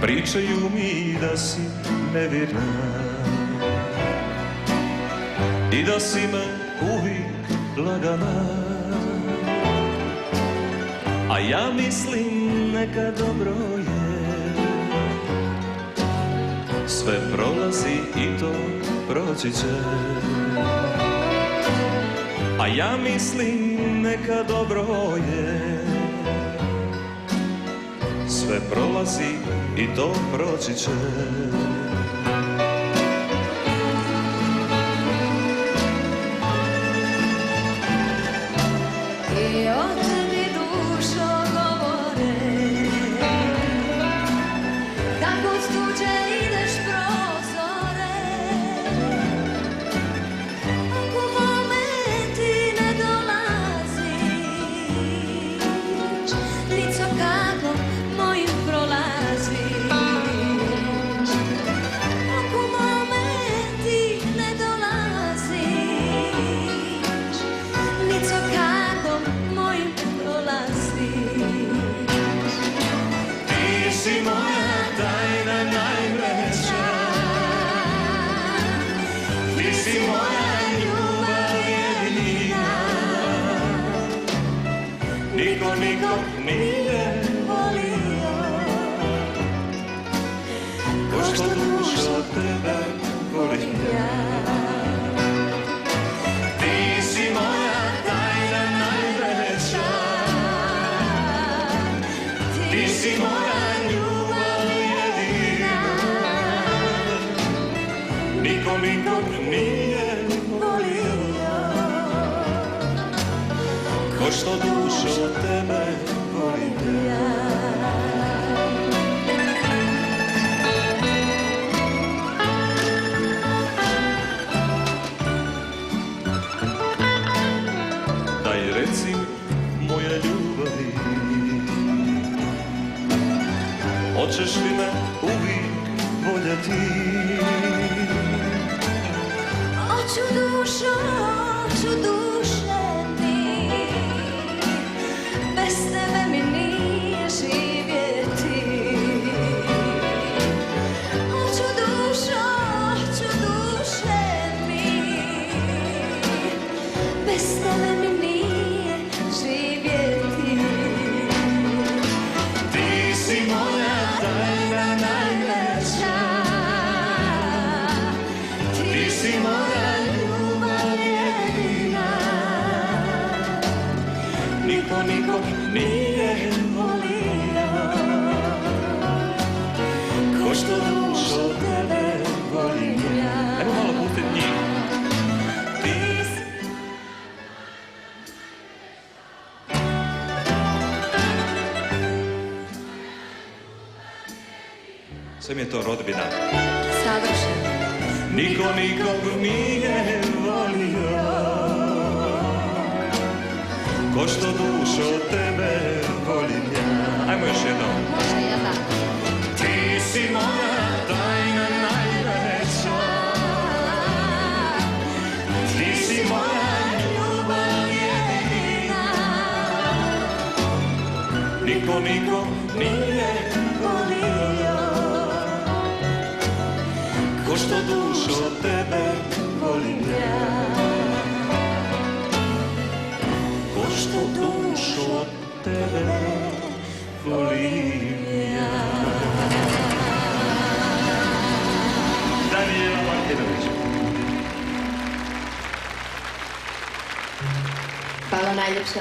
Pričaju mi da si nevjerna i da si me uvijek lagala, a ja mislim neka dobro je. Sve prolazi i to proći će, a ja mislim neka dobro je. Sve prolazi i to proći će. I oči mi dušo govore, kako s tuđe ideš prozore. Ako momenti ne dolaziš, lico kako mojim prolaziš. Ako momenti ne dolaziš, lico kako mojim prolaziš. Ti si moja tajna najveća, ti si moja ljubav jedina. Niko nikog nije volio ko što dušo tebe volim ja. Ti si moja tajna najveća, ti si moja ljubav jedina. Niko nikog nije volio ko što dušo tebe volim ja. Daj reci moja ljubavi, hoćeš li me uvijek voljeti? Oću dušo, oću duše mi, bez tebe mi nije živjeti. Oću dušo, oću duše mi, bez tebe mi nije živjeti. Ti si moja tajna najveća, ti si moja ljubav jedina. Niko nikog nije volio ko što dušo tebe volim ja. Evo malo pustit njih. Ti si... Sve mi je to rodbina. Savršeno. Niko nikog nije volio ko što dušo tebe volim ja. Ajmo još jednom. Može jedan. Ti si moja tajna najveća, ti si moja ljubav jedina. Niko nikog nije volio ko što dušo tebe volim ja. Ko što dušo tebe volim ja. Danijela Martinović. Hvala najljepša.